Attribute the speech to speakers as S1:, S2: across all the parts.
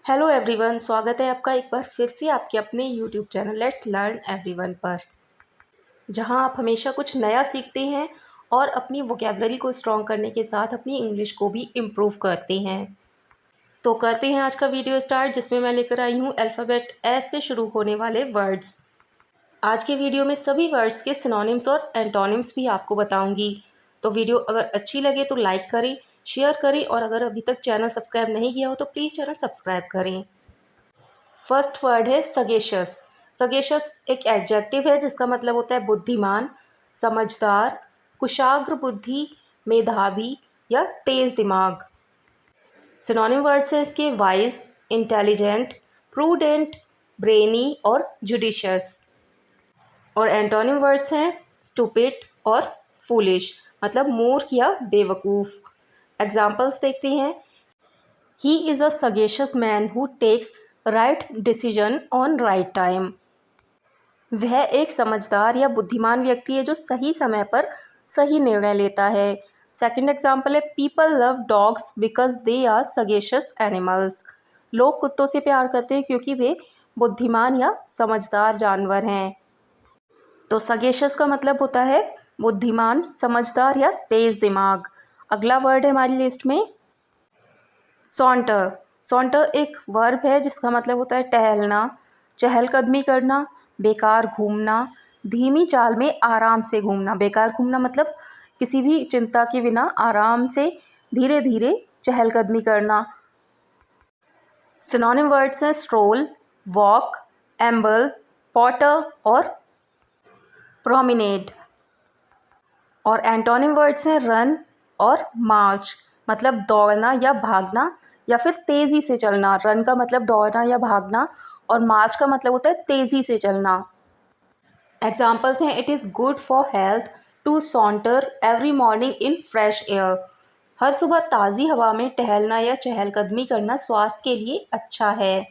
S1: Hello everyone, स्वागत है आपका एक बार फिर से आपके अपने YouTube channel let's learn everyone पर, जहां आप हमेशा कुछ नया सीखते हैं और अपनी वोकेबलरी को स्ट्रॉन्ग करने के साथ अपनी इंग्लिश को भी इम्प्रूव करते हैं। तो करते हैं आज का वीडियो स्टार्ट, जिसमें मैं लेकर आई हूं अल्फ़ाबेट एस से शुरू होने वाले वर्ड्स। आज के वीडियो में सभी वर्ड्स के सिनोनिम्स और एंटोनिम्स भी आपको बताऊंगी। तो वीडियो अगर अच्छी लगे तो लाइक करें, शेयर करें और अगर अभी तक चैनल सब्सक्राइब नहीं किया हो तो प्लीज़ चैनल सब्सक्राइब करें। फर्स्ट वर्ड है सगेशियस। सगेशियस एक एडजेक्टिव है जिसका मतलब होता है बुद्धिमान, समझदार, कुशाग्र बुद्धि, मेधावी या तेज दिमाग। सिनोनिम वर्ड्स हैं इसके वाइज, इंटेलिजेंट, प्रूडेंट, ब्रेनी और जुडिशियस। और एंटोनिम वर्ड्स हैं स्टूपिड और फूलिश, मतलब मूर्ख या बेवकूफ़। एग्जाम्पल्स देखते हैं। He is a sagacious man who takes right decision on right time. वह एक समझदार या बुद्धिमान व्यक्ति है जो सही समय पर सही निर्णय लेता है। सेकंड एग्जाम्पल है people love dogs because they are sagacious animals. लोग कुत्तों से प्यार करते हैं क्योंकि वे बुद्धिमान या समझदार जानवर हैं। तो सगेशियस का मतलब होता है बुद्धिमान, समझदार या तेज दिमाग। अगला वर्ड है हमारी लिस्ट में सॉन्टर। सॉन्टर एक वर्ब है जिसका मतलब होता है टहलना, चहलकदमी करना, बेकार घूमना, धीमी चाल में आराम से घूमना। बेकार घूमना मतलब किसी भी चिंता के बिना आराम से धीरे धीरे चहलकदमी करना। सिनोनिम वर्ड्स हैं स्ट्रोल, वॉक, एम्बल, पॉटर और प्रोमिनेड। और एंटोनिम वर्ड्स हैं रन और मार्च, मतलब दौड़ना या भागना या फिर तेज़ी से चलना। रन का मतलब दौड़ना या भागना और मार्च का मतलब होता है तेज़ी से चलना। एग्जाम्पल्स हैं it is good for health to saunter every morning in fresh air. हर सुबह ताज़ी हवा में टहलना या चहलकदमी करना स्वास्थ्य के लिए अच्छा है।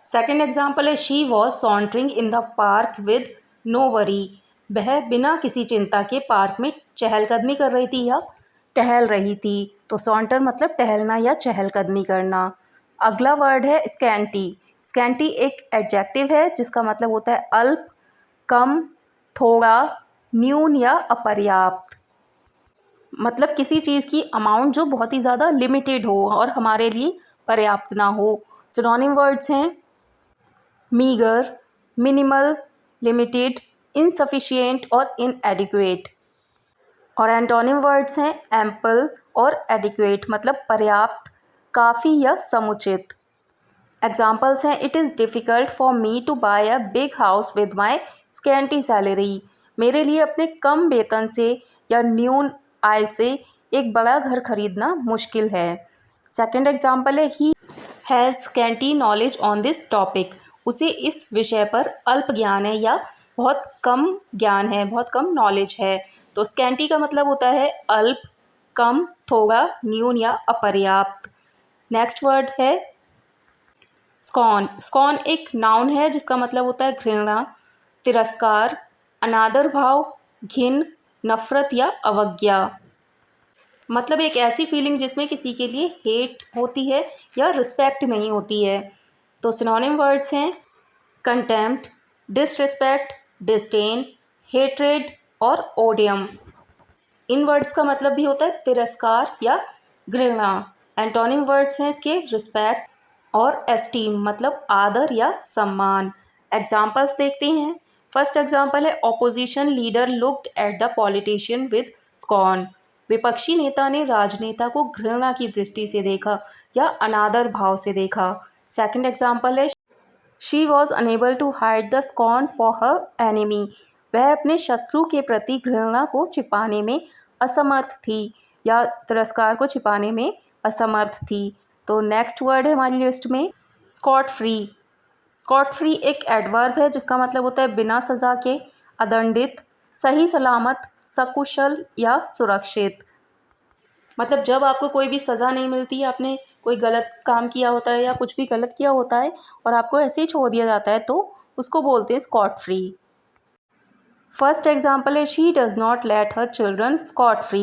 S1: सेकेंड एग्जाम्पल है she was sauntering in the park with no worry. वह बिना किसी चिंता के पार्क में चहलकदमी कर रही थी या टहल रही थी। तो सॉन्टर मतलब टहलना या चहलकदमी करना। अगला वर्ड है स्कैंटी। स्कैंटी एक एडजेक्टिव है जिसका मतलब होता है अल्प, कम, थोड़ा, न्यून या अपर्याप्त। मतलब किसी चीज़ की अमाउंट जो बहुत ही ज़्यादा लिमिटेड हो और हमारे लिए पर्याप्त ना हो। सिनोनिम वर्ड्स हैं मीगर, मिनिमल, लिमिटेड, इनसफिशिएंट और इनएडिक्वेट। और एंटोनिम वर्ड्स हैं एम्पल और एडिक्वेट, मतलब पर्याप्त, काफ़ी या समुचित। एग्जाम्पल्स हैं it is difficult for me to buy a big house with my scanty salary. मेरे लिए अपने कम वेतन से या न्यून आय से एक बड़ा घर खरीदना मुश्किल है। सेकेंड एग्जाम्पल है he has scanty knowledge on this topic. उसे इस विषय पर अल्प ज्ञान है या बहुत कम ज्ञान है, बहुत कम नॉलेज है। तो स्कैंटी का मतलब होता है अल्प, कम, थोड़ा, न्यून या अपर्याप्त। नेक्स्ट वर्ड है स्कॉन। स्कॉन एक नाउन है जिसका मतलब होता है घृणा, तिरस्कार, अनादर भाव, घिन, नफरत या अवज्ञा। मतलब एक ऐसी फीलिंग जिसमें किसी के लिए हेट होती है या रिस्पेक्ट नहीं होती है। तो सिनोनिम वर्ड्स हैं कंटेम्प्ट, डिसरिस्पेक्ट, डिस्डेन, हेट्रेड और ओडियम। इन वर्ड्स का मतलब भी होता है तिरस्कार या घृणा। एंटोनिम वर्ड्स हैं इसके रिस्पेक्ट और एस्टीम, मतलब आदर या सम्मान। एग्जाम्पल्स देखते हैं। फर्स्ट एग्जाम्पल है opposition leader looked at the politician with scorn. विपक्षी नेता ने राजनेता को घृणा की दृष्टि से देखा या अनादर भाव से देखा। सेकंड एग्जाम्पल है she was unable to hide the scorn for her enemy. वह अपने शत्रु के प्रति घृणा को छिपाने में असमर्थ थी या तिरस्कार को छिपाने में असमर्थ थी। तो नेक्स्ट वर्ड है हमारी लिस्ट में स्कॉट फ्री। स्कॉट फ्री एक एडवर्ब है जिसका मतलब होता है बिना सज़ा के, अदंडित, सही सलामत, सकुशल या सुरक्षित। मतलब जब आपको कोई भी सज़ा नहीं मिलती, आपने कोई गलत काम किया होता है या कुछ भी गलत किया होता है और आपको ऐसे ही छोड़ दिया जाता है तो उसको बोलते हैं स्कॉट फ्री। फर्स्ट एग्जाम्पल है she does not let her children scot free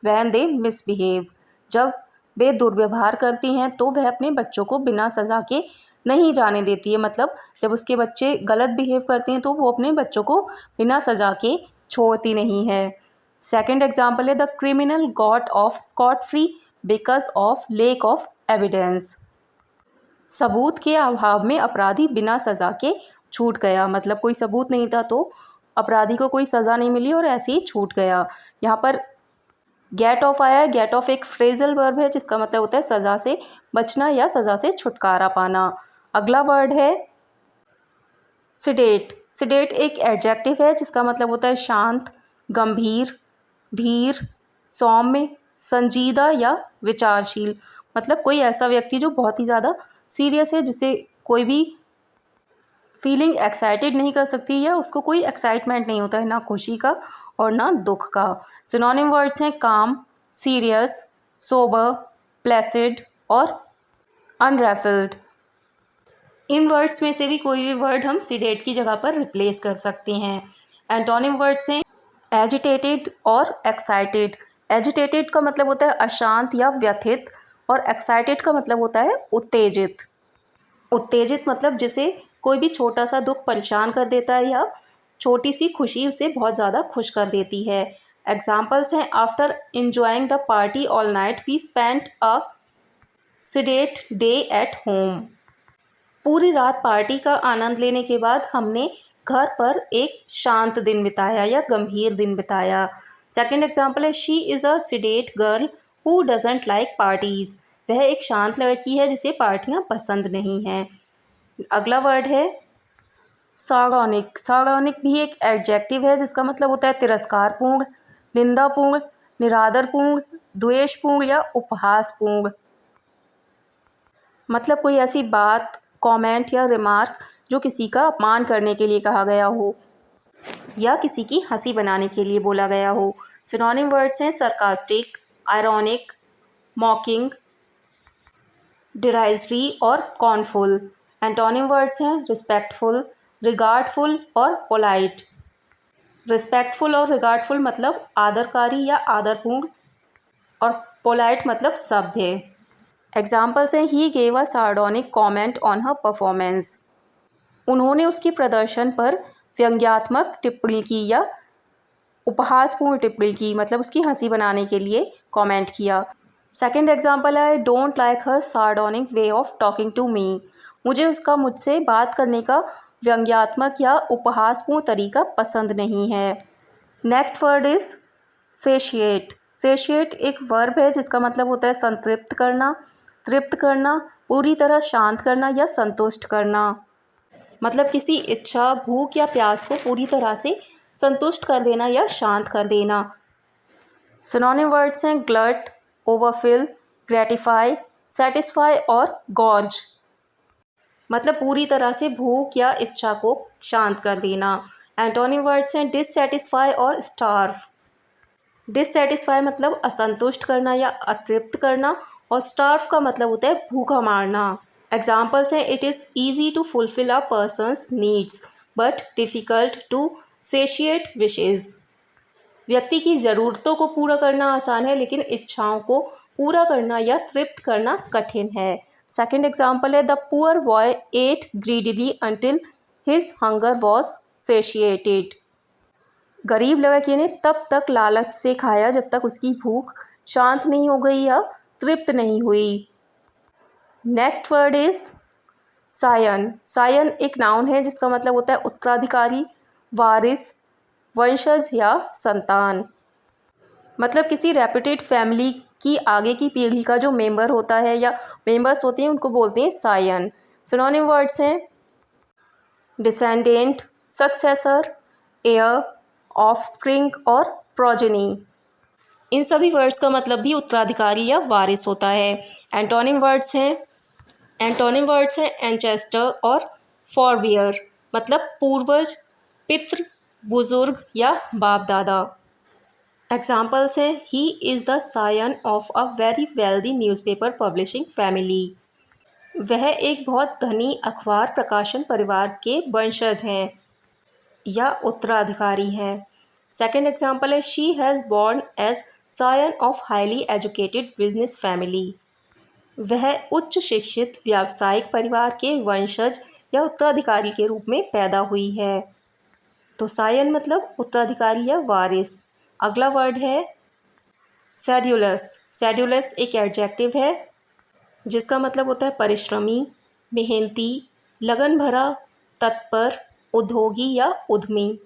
S1: when they misbehave. जब वे दुर्व्यवहार करती हैं तो वह अपने बच्चों को बिना सज़ा के नहीं जाने देती है। मतलब जब उसके बच्चे गलत बिहेव करते हैं तो वो अपने बच्चों को बिना सज़ा के छोड़ती नहीं है। सेकंड एग्जाम्पल है the criminal got off scot free because of lack of evidence. सबूत के अभाव में अपराधी बिना सज़ा के छूट गया। मतलब कोई सबूत नहीं था तो अपराधी को कोई सज़ा नहीं मिली और ऐसे ही छूट गया। यहाँ पर गेट ऑफ आया है। गेट ऑफ एक फ्रेजल वर्ब है जिसका मतलब होता है सज़ा से बचना या सज़ा से छुटकारा पाना। अगला वर्ड है सिडेट। सिडेट एक एडजेक्टिव है जिसका मतलब होता है शांत, गंभीर, धीर, सौम्य, संजीदा या विचारशील। मतलब कोई ऐसा व्यक्ति जो बहुत ही ज़्यादा सीरियस है, जिसे कोई भी फीलिंग एक्साइटेड नहीं कर सकती या उसको कोई एक्साइटमेंट नहीं होता है, ना खुशी का और ना दुख का। सिनोनिम वर्ड्स हैं काम, सीरियस, सोबर, प्लेसिड और अनरैफल्ड। इन वर्ड्स में से भी कोई भी वर्ड हम सिडेट की जगह पर रिप्लेस कर सकते हैं। एंटोनिम वर्ड्स हैं एजिटेटेड और एक्साइटेड। एजिटेटेड का मतलब होता है अशांत या व्यथित और एक्साइटेड का मतलब होता है उत्तेजित। उत्तेजित मतलब जिसे कोई भी छोटा सा दुख परेशान कर देता है या छोटी सी खुशी उसे बहुत ज़्यादा खुश कर देती है। एग्जाम्पल्स हैं after enjoying the party all night we spent a sedate day at home. पूरी रात पार्टी का आनंद लेने के बाद हमने घर पर एक शांत दिन बिताया या गंभीर दिन बिताया। सेकंड एग्जाम्पल है she is a sedate girl who doesn't like parties. वह एक शांत लड़की है जिसे पार्टियाँ पसंद नहीं हैं। अगला वर्ड है सार्डोनिक। सार्डोनिक भी एक एडजेक्टिव है जिसका मतलब होता है तिरस्कारपूर्ण, निंदापूर्ण, निरादरपूर्ण, द्वेषपूर्ण या उपहासपूर्ण। मतलब कोई ऐसी बात, कमेंट या रिमार्क जो किसी का अपमान करने के लिए कहा गया हो या किसी की हंसी बनाने के लिए बोला गया हो। सिनोनिम वर्ड्स हैं सरकास्टिक, आयरॉनिक, मॉकिंग, डिराइजरी और स्कॉर्नफुल। एंटोनिम वर्ड्स हैं रिस्पेक्टफुल, रिगार्डफुल और पोलाइट। रिस्पेक्टफुल और रिगार्डफुल मतलब आदरकारी या आदरपूर्ण और पोलाइट मतलब सभ्य। एग्जाम्पल्स हैं he gave a sardonic comment on her performance. उन्होंने उसके प्रदर्शन पर व्यंग्यात्मक टिप्पणी की या उपहासपूर्ण टिप्पणी की, मतलब उसकी हंसी बनाने के लिए कमेंट किया। सेकंड एग्जाम्पल है I don't like her sardonic way of talking to me. मुझे उसका मुझसे बात करने का व्यंग्यात्मक या उपहासपूर्ण तरीका पसंद नहीं है। Next word is satiate. Satiate एक वर्ब है जिसका मतलब होता है संतृप्त करना, तृप्त करना, पूरी तरह शांत करना या संतुष्ट करना। मतलब किसी इच्छा, भूख या प्यास को पूरी तरह से संतुष्ट कर देना या शांत कर देना। सिनोनिम वर्ड्स हैं ग्लट, ओवरफिल, ग्रेटिफाई, सेटिस्फाई और गॉर्ज। मतलब पूरी तरह से भूख या इच्छा को शांत कर देना। एंटोनिम वर्ड्स हैं डिससेटिस्फाई और स्टार्व। डिससेटिस्फाई मतलब असंतुष्ट करना या अतृप्त करना और स्टार्व का मतलब होता है भूखा मारना। एग्जाम्पल्स हैं it is easy to fulfil a person's needs but difficult to satiate wishes. व्यक्ति की ज़रूरतों को पूरा करना आसान है लेकिन इच्छाओं को पूरा करना या तृप्त करना कठिन है। सेकंड एग्जाम्पल है the poor boy eight greedily until his hunger was satiated. गरीब लड़के ने तब तक लालच से खाया जब तक उसकी भूख शांत नहीं हो गई या तृप्त नहीं हुई। Next word is scion. Scion एक नाउन है जिसका मतलब होता है उत्तराधिकारी, वारिस, वंशज या संतान। मतलब किसी रेप्यूटेड फैमिली की आगे की पीढ़ी का जो मेंबर होता है या मेंबर्स होते हैं उनको बोलते हैं सायन। सिनोनिम वर्ड्स हैं डिसेंडेंट, सक्सेसर, एयर, ऑफस्प्रिंग और प्रोजेनी। इन सभी वर्ड्स का मतलब भी उत्तराधिकारी या वारिस होता है। एंटोनिम वर्ड्स हैं एंचेस्टर और फॉरबियर। मतलब पूर्वज, पितृ, बुजुर्ग या बाप दादा। एग्जाम्पल्स हैं he is the scion of a very wealthy newspaper publishing family. वह एक बहुत धनी अखबार प्रकाशन परिवार के वंशज हैं या उत्तराधिकारी हैं। सेकेंड एग्जाम्पल है she has born as scion of highly educated business family. वह उच्च शिक्षित व्यावसायिक परिवार के वंशज या उत्तराधिकारी के रूप में पैदा हुई है। तो सायन मतलब उत्तराधिकारी या वारिस। अगला वर्ड है सेड्यूलस। सेड्यूलस एक एडजेक्टिव है जिसका मतलब होता है परिश्रमी, मेहनती, लगन भरा, तत्पर, उद्योगी या उद्यमी।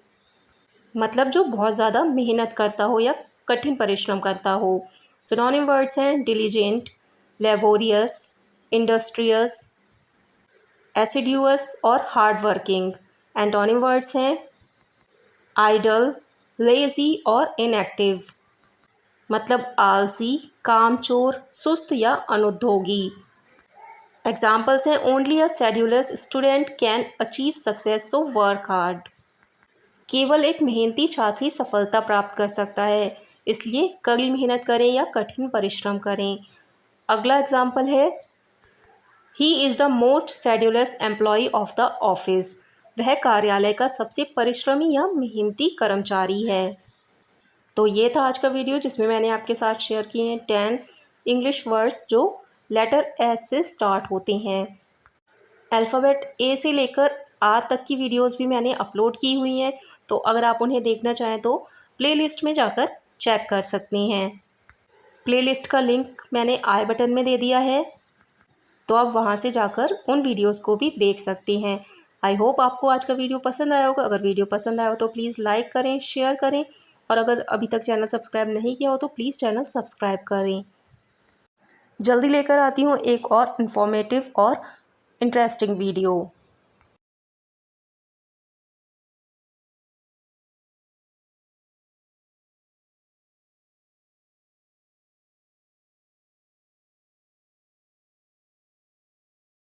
S1: मतलब जो बहुत ज़्यादा मेहनत करता हो या कठिन परिश्रम करता हो। सिनोनिम वर्ड्स हैं डिलीजेंट, लेबोरियस, इंडस्ट्रियस, एसिड्यूअस और हार्ड वर्किंग। एंटोनिम वर्ड्स हैं आइडल, लेजी और इनएक्टिव। मतलब आलसी, कामचोर, सुस्त या अनुद्योगी। एग्जाम्पल्स हैं only a sedulous student can achieve success, so work hard. केवल एक मेहनती छात्र ही सफलता प्राप्त कर सकता है, इसलिए कड़ी मेहनत करें या कठिन परिश्रम करें। अगला एग्जाम्पल है he is the most sedulous employ of the office. वह कार्यालय का सबसे परिश्रमी या मेहनती कर्मचारी है। तो ये था आज का वीडियो जिसमें मैंने आपके साथ शेयर किए हैं 10 इंग्लिश वर्ड्स जो लेटर एस से स्टार्ट होते हैं। अल्फ़ाबेट ए से लेकर आर तक की वीडियोस भी मैंने अपलोड की हुई हैं, तो अगर आप उन्हें देखना चाहें तो प्लेलिस्ट में जाकर चेक कर सकते हैं। प्लेलिस्ट का लिंक मैंने आई बटन में दे दिया है, तो आप वहां से जाकर उन वीडियोस को भी देख सकते हैं। आई होप आपको आज का वीडियो पसंद आया होगा। अगर वीडियो पसंद आया हो तो प्लीज़ लाइक करें, शेयर करें, और अगर अभी तक चैनल सब्सक्राइब नहीं किया हो तो प्लीज़ चैनल सब्सक्राइब करें। जल्दी लेकर आती हूँ एक और इन्फॉर्मेटिव और इंटरेस्टिंग वीडियो।